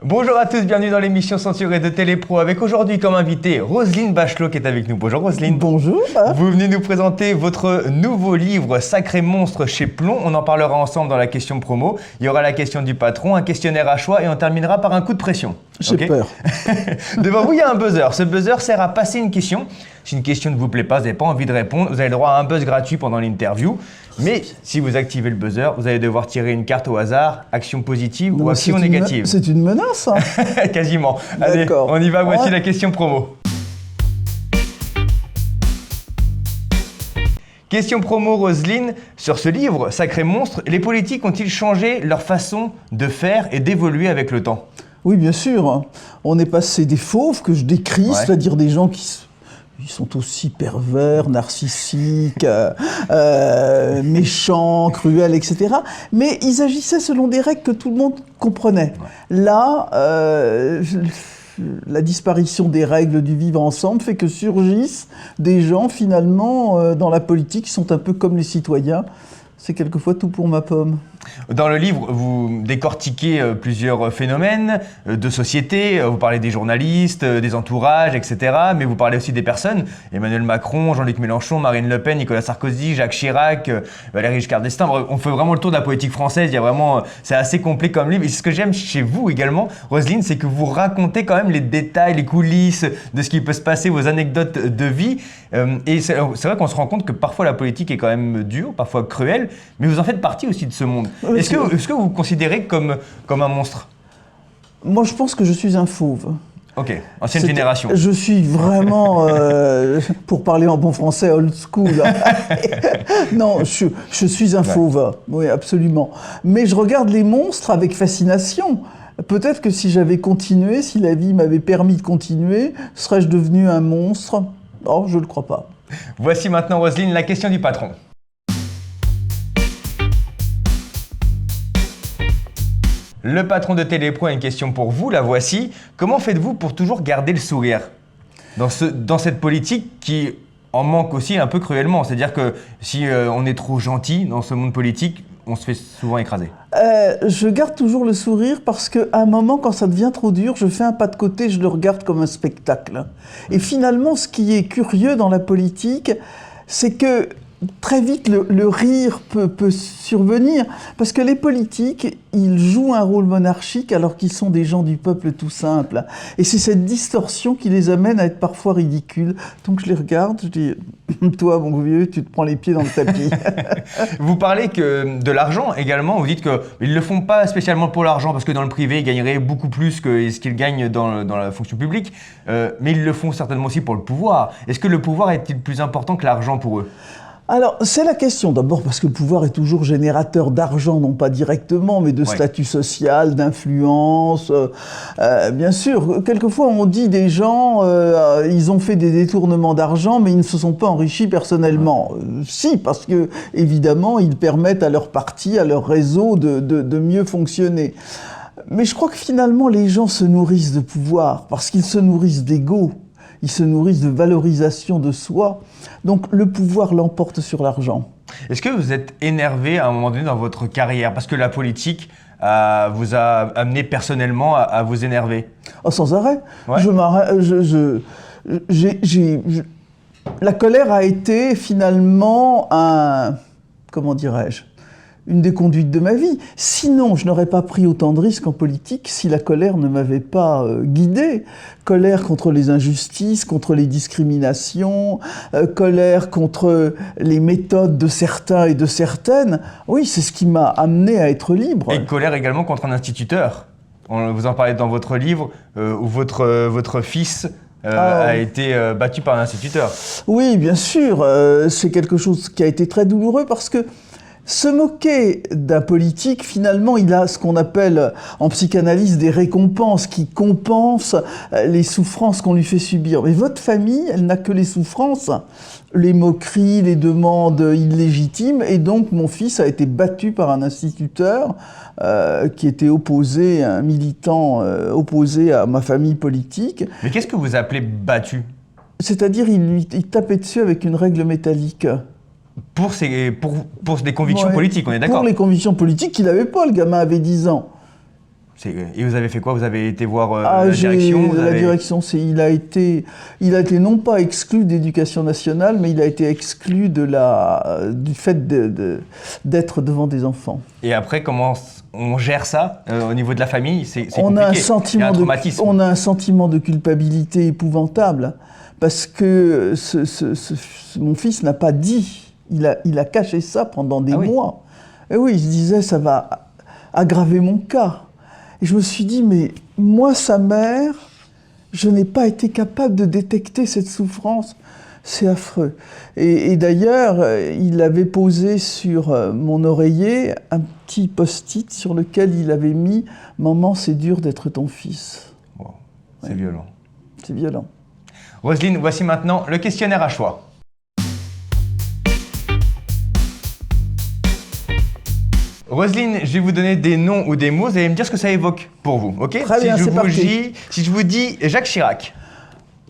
Bonjour à tous, bienvenue dans l'émission censurée de Télépro avec aujourd'hui comme invité Roselyne Bachelot qui est avec nous. Bonjour Roselyne. Bonjour. Vous venez nous présenter votre nouveau livre Sacré monstre chez Plon. On en parlera ensemble dans la question promo. Il y aura la question du patron, un questionnaire à choix et on terminera par un coup de pression. J'ai peur. Devant vous, il y a un buzzer. Ce buzzer sert à passer une question. Si une question ne vous plaît pas, vous n'avez pas envie de répondre, vous avez le droit à un buzz gratuit pendant l'interview. Mais si vous activez le buzzer, vous allez devoir tirer une carte au hasard, action positive ou action négative. C'est une menace, hein. Quasiment. Allez, on y va, voici la question promo. Question promo Roselyne, sur ce livre, Sacré monstre, les politiques ont-ils changé leur façon de faire et d'évoluer avec le temps? Oui, bien sûr. On est passé des fauves que je décris, c'est-à-dire des gens qui sont aussi pervers, narcissiques, méchants, cruels, etc. Mais ils agissaient selon des règles que tout le monde comprenait. Là, la disparition des règles du vivre ensemble fait que surgissent des gens, finalement, dans la politique, qui sont un peu comme les citoyens. C'est quelquefois tout pour ma pomme. Dans le livre, vous décortiquez plusieurs phénomènes de société, vous parlez des journalistes, des entourages, etc. Mais vous parlez aussi des personnes, Emmanuel Macron, Jean-Luc Mélenchon, Marine Le Pen, Nicolas Sarkozy, Jacques Chirac, Valéry Giscard d'Estaing. On fait vraiment le tour de la politique française, il y a vraiment, c'est assez complet comme livre. Et ce que j'aime chez vous également, Roselyne, c'est que vous racontez quand même les détails, les coulisses de ce qui peut se passer, vos anecdotes de vie. Et c'est vrai qu'on se rend compte que parfois la politique est quand même dure, parfois cruelle, mais vous en faites partie aussi de ce monde. Est-ce que vous vous considérez comme un monstre? Moi, je pense que je suis un fauve. Ok, ancienne génération. Je suis vraiment, pour parler en bon français, old school. Non, je suis un fauve, oui, absolument. Mais je regarde les monstres avec fascination. Peut-être que si j'avais continué, si la vie m'avait permis de continuer, serais-je devenu un monstre? Oh, je ne le crois pas. Voici maintenant, Roselyne, la question du patron. Le patron de Télépro a une question pour vous, la voici. Comment faites-vous pour toujours garder le sourire dans cette politique qui en manque aussi un peu cruellement? C'est-à-dire que si on est trop gentil dans ce monde politique, on se fait souvent écraser. Je garde toujours le sourire parce qu'à un moment, quand ça devient trop dur, je fais un pas de côté, je le regarde comme un spectacle. Et finalement, ce qui est curieux dans la politique, c'est que très vite, le rire peut survenir, parce que les politiques, ils jouent un rôle monarchique alors qu'ils sont des gens du peuple tout simple. Et c'est cette distorsion qui les amène à être parfois ridicules. Donc je les regarde, je dis « Toi, mon vieux, tu te prends les pieds dans le tapis. » Vous parlez de l'argent également, vous dites qu'ils ne le font pas spécialement pour l'argent, parce que dans le privé, ils gagneraient beaucoup plus que ce qu'ils gagnent dans la fonction publique, mais ils le font certainement aussi pour le pouvoir. Est-ce que le pouvoir est-il plus important que l'argent pour eux ? Alors, c'est la question. D'abord parce que le pouvoir est toujours générateur d'argent, non pas directement, mais de statut social, d'influence. Bien sûr, quelquefois on dit des gens, ils ont fait des détournements d'argent, mais ils ne se sont pas enrichis personnellement. Si, parce que, évidemment, ils permettent à leur parti, à leur réseau de mieux fonctionner. Mais je crois que finalement, les gens se nourrissent de pouvoir, parce qu'ils se nourrissent d'ego. Ils se nourrissent de valorisation de soi. Donc le pouvoir l'emporte sur l'argent. Est-ce que vous êtes énervé à un moment donné dans votre carrière? Parce que la politique vous a amené personnellement à vous énerver. Oh, sans arrêt. Ouais. La colère a été finalement comment dirais-je, une des conduites de ma vie. Sinon, je n'aurais pas pris autant de risques en politique si la colère ne m'avait pas guidé. Colère contre les injustices, contre les discriminations, colère contre les méthodes de certains et de certaines. Oui, c'est ce qui m'a amené à être libre. Et colère également contre un instituteur. Vous en parlez dans votre livre, où votre fils a été battu par un instituteur. Oui, bien sûr. C'est quelque chose qui a été très douloureux parce que se moquer d'un politique, finalement, il a ce qu'on appelle en psychanalyse des récompenses qui compensent les souffrances qu'on lui fait subir. Mais votre famille, elle n'a que les souffrances, les moqueries, les demandes illégitimes. Et donc, mon fils a été battu par un instituteur qui était opposé, un militant opposé à ma famille politique. Mais qu'est-ce que vous appelez battu? C'est-à-dire, il tapait dessus avec une règle métallique. Pour des convictions politiques, on est d'accord? Pour les convictions politiques qu'il n'avait pas, le gamin avait 10 ans. Et vous avez fait quoi? Vous avez été voir la direction? La direction, il a été non pas exclu d'éducation nationale, mais il a été exclu du fait d'être devant des enfants. Et après, comment on gère ça au niveau de la famille? C'est compliqué. Il y a un traumatisme. On a un sentiment de culpabilité épouvantable, parce que mon fils n'a pas dit, il a caché ça pendant des mois. Et oui, il se disait, ça va aggraver mon cas. Et je me suis dit, mais moi, sa mère, je n'ai pas été capable de détecter cette souffrance. C'est affreux. Et d'ailleurs, il avait posé sur mon oreiller un petit post-it sur lequel il avait mis « Maman, c'est dur d'être ton fils ». Wow. C'est violent. C'est violent. Roselyne, voici maintenant le questionnaire à choix. Roselyne, je vais vous donner des noms ou des mots, vous allez me dire ce que ça évoque pour vous, ok? Très bien, c'est parti. Si je vous dis Jacques Chirac.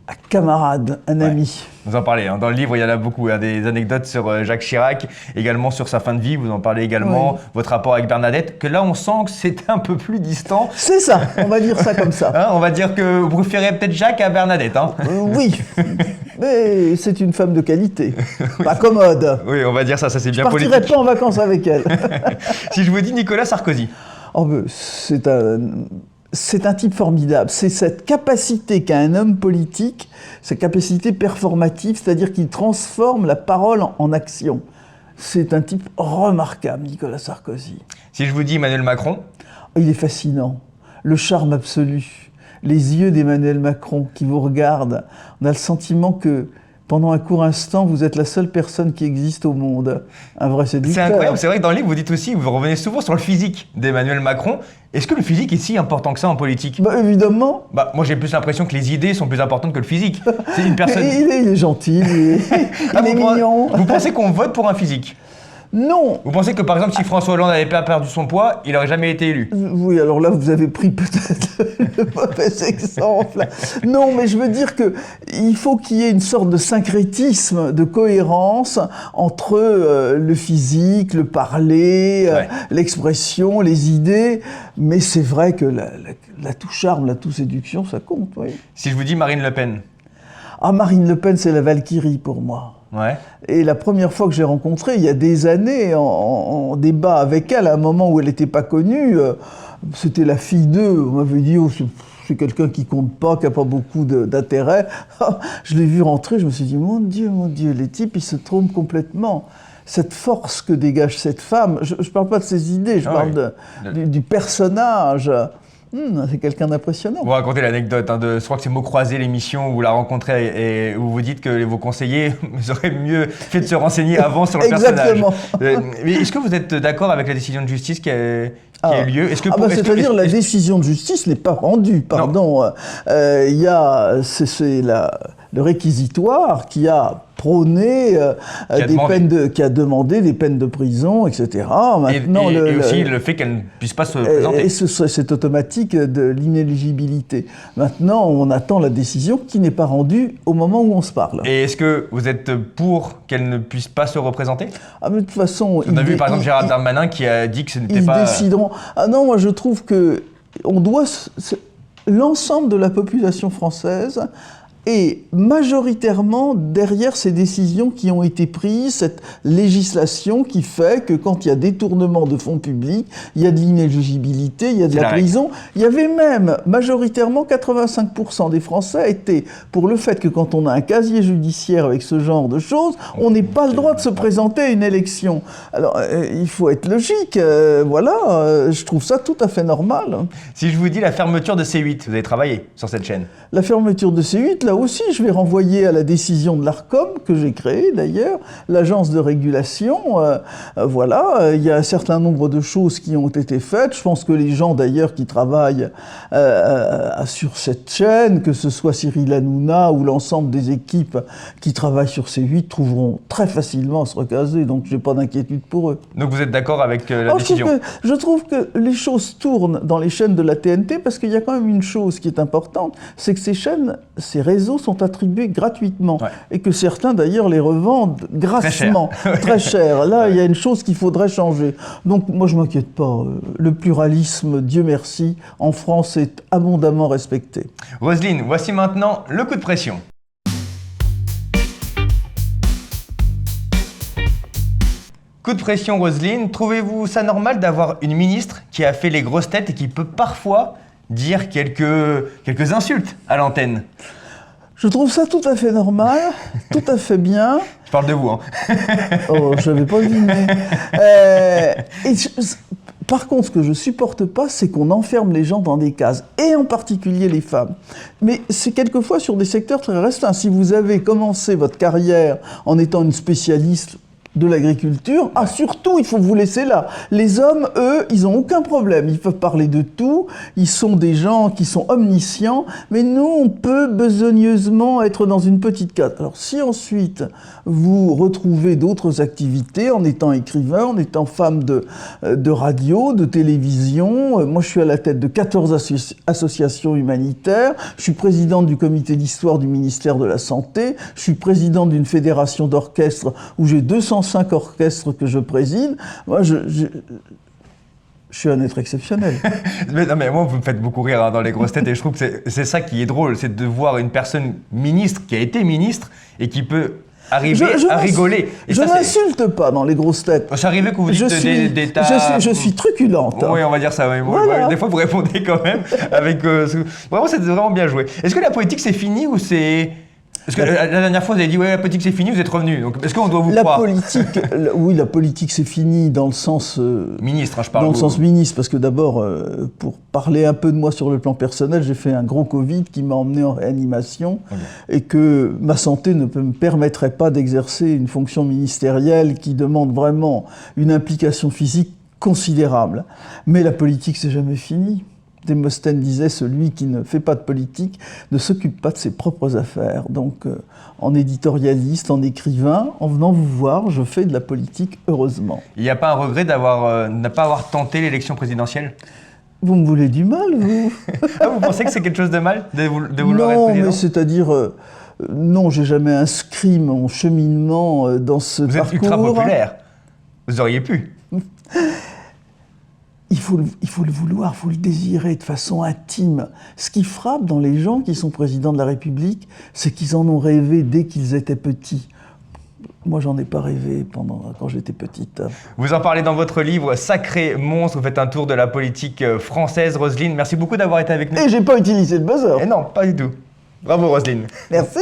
Un camarade, un ami. Vous en parlez, hein. Dans le livre, il y en a beaucoup, hein, des anecdotes sur Jacques Chirac, également sur sa fin de vie, vous en parlez également, votre rapport avec Bernadette, que là on sent que c'est un peu plus distant. C'est ça, on va dire ça comme ça. Hein, on va dire que vous préférez peut-être Jacques à Bernadette. Hein. Oui, mais c'est une femme de qualité, pas commode. Oui, on va dire ça c'est bien politique. Je partirai pas en vacances avec elle. Si je vous dis Nicolas Sarkozy. Oh, c'est un type formidable. C'est cette capacité qu'a un homme politique, cette capacité performative, c'est-à-dire qu'il transforme la parole en action. C'est un type remarquable, Nicolas Sarkozy. Si je vous dis Emmanuel Macron. Il est fascinant. Le charme absolu. Les yeux d'Emmanuel Macron qui vous regardent. On a le sentiment que pendant un court instant, vous êtes la seule personne qui existe au monde. Un vrai séducteur. C'est incroyable, c'est vrai que dans le livre, vous dites aussi, vous revenez souvent sur le physique d'Emmanuel Macron. Est-ce que le physique est si important que ça en politique? Bah, évidemment. Bah, moi, j'ai plus l'impression que les idées sont plus importantes que le physique. C'est une personne... il est gentil, il est mignon. Vous pensez qu'on vote pour un physique? Non. Vous pensez que, par exemple, si François Hollande n'avait pas perdu son poids, il n'aurait jamais été élu? Oui, alors là, vous avez pris peut-être le mauvais exemple. Non, mais je veux dire qu'il faut qu'il y ait une sorte de syncrétisme, de cohérence entre le physique, le parler, l'expression, les idées. Mais c'est vrai que la touche-charme, la touche-séduction, ça compte, oui. Si je vous dis Marine Le Pen? Ah, Marine Le Pen, c'est la Valkyrie pour moi. Ouais. Et la première fois que j'ai rencontré, il y a des années, en débat avec elle, à un moment où elle n'était pas connue, c'était la fille d'eux. On m'avait dit, oh, c'est quelqu'un qui compte pas, qui n'a pas beaucoup d'intérêt. Je l'ai vu rentrer, je me suis dit, mon Dieu, les types, ils se trompent complètement. Cette force que dégage cette femme, je ne parle pas de ses idées, je parle du personnage. C'est quelqu'un d'impressionnant. Vous racontez l'anecdote, je crois que c'est Mots croisés, l'émission où vous la rencontrez et où vous dites que vos conseillers auraient mieux fait de se renseigner avant sur le personnage. Mais est-ce que vous êtes d'accord avec la décision de justice qui a eu lieu? C'est-à-dire la décision de justice n'est pas rendue, pardon. Il y a le réquisitoire qui a prôné qui a demandé des peines de prison, etc. Maintenant, et aussi le fait qu'elle ne puisse pas se présenter. Et c'est automatique de l'inéligibilité. Maintenant, on attend la décision qui n'est pas rendue au moment où on se parle. Et est-ce que vous êtes pour qu'elle ne puisse pas se représenter? Ah, mais de toute façon... On a vu par exemple Gérald Darmanin qui a dit que ce n'était pas... Ils décideront... Ah non, moi je trouve que l'ensemble de la population française et majoritairement derrière ces décisions qui ont été prises, cette législation qui fait que quand il y a détournement de fonds publics, il y a de l'inéligibilité, il y a de la prison. Il y avait même majoritairement 85% des Français étaient pour le fait que quand on a un casier judiciaire avec ce genre de choses, on n'ait pas le droit de se présenter à une élection. Alors il faut être logique, je trouve ça tout à fait normal. Si je vous dis la fermeture de C8, vous avez travaillé sur cette chaîne? La fermeture de C8, là aussi, je vais renvoyer à la décision de l'Arcom, que j'ai créée d'ailleurs, l'agence de régulation. Il y a un certain nombre de choses qui ont été faites. Je pense que les gens d'ailleurs qui travaillent sur cette chaîne, que ce soit Cyril Hanouna ou l'ensemble des équipes qui travaillent sur C8, trouveront très facilement à se recaser, donc je n'ai pas d'inquiétude pour eux. Donc vous êtes d'accord avec la décision? Je trouve que les choses tournent dans les chaînes de la TNT parce qu'il y a quand même une chose qui est importante, c'est que ces chaînes, ces réseaux réseaux sont attribués gratuitement Ouais. et que certains d'ailleurs les revendent grassement, très cher. Là, il y a une chose qu'il faudrait changer. Donc moi je m'inquiète pas. Le pluralisme, Dieu merci, en France est abondamment respecté. Roselyne, voici maintenant le coup de pression. Coup de pression, Roselyne, trouvez-vous ça normal d'avoir une ministre qui a fait les grosses têtes et qui peut parfois dire quelques insultes à l'antenne? Je trouve ça tout à fait normal, tout à fait bien. Je parle de vous, hein. Oh, je n'avais pas deviné. Par contre, ce que je supporte pas, c'est qu'on enferme les gens dans des cases, et en particulier les femmes. Mais c'est quelquefois sur des secteurs très restreints. Si vous avez commencé votre carrière en étant une spécialiste de l'agriculture, surtout, il faut vous laisser là. Les hommes, eux, ils n'ont aucun problème. Ils peuvent parler de tout. Ils sont des gens qui sont omniscients. Mais nous, on peut besogneusement être dans une petite case. Alors, si ensuite, vous retrouvez d'autres activités en étant écrivain, en étant femme de radio, de télévision, moi, je suis à la tête de 14 associations humanitaires. Je suis présidente du comité d'histoire du ministère de la Santé. Je suis présidente d'une fédération d'orchestres où j'ai 205 orchestres que je préside. Moi, je suis un être exceptionnel. mais moi, vous me faites beaucoup rire, hein, dans les grosses têtes, et je trouve que c'est ça qui est drôle, c'est de voir une personne ministre, qui a été ministre, et qui peut arriver à rigoler. Et je ça, n'insulte pas dans les grosses têtes. C'est arrivé que vous dites des tas... Je suis truculente. Oui, on va dire ça. Oui. Voilà. Des fois, vous répondez quand même avec... Vraiment, c'est vraiment bien joué. Est-ce que la politique, c'est fini ou c'est... Parce que la dernière fois, vous avez dit, ouais, la politique, c'est fini, vous êtes revenu. Donc, est-ce qu'on doit vous croire? Oui, la politique, c'est fini dans le sens... ministre, hein, je parle. Dans le sens ministre, parce que d'abord, pour parler un peu de moi sur le plan personnel, j'ai fait un gros Covid qui m'a emmené en réanimation, et que ma santé ne me permettrait pas d'exercer une fonction ministérielle qui demande vraiment une implication physique considérable. Mais la politique, c'est jamais fini. Démosthène disait, celui qui ne fait pas de politique ne s'occupe pas de ses propres affaires. Donc, en éditorialiste, en écrivain, en venant vous voir, je fais de la politique, heureusement. Il n'y a pas un regret de ne pas avoir tenté l'élection présidentielle? Vous me voulez du mal, vous? Vous pensez que c'est quelque chose de mal de vouloir être président? Non, mais c'est-à-dire... non, j'ai jamais inscrit mon cheminement dans ce parcours. Vous êtes ultra populaire. Vous auriez pu. Il faut le vouloir, il faut le désirer de façon intime. Ce qui frappe dans les gens qui sont présidents de la République, c'est qu'ils en ont rêvé dès qu'ils étaient petits. Moi, j'en ai pas rêvé quand j'étais petite. Vous en parlez dans votre livre « Sacré monstre ». Vous faites un tour de la politique française. Roselyne, merci beaucoup d'avoir été avec nous. Et j'ai pas utilisé le buzzer. Et non, pas du tout. Bravo, Roselyne. Merci.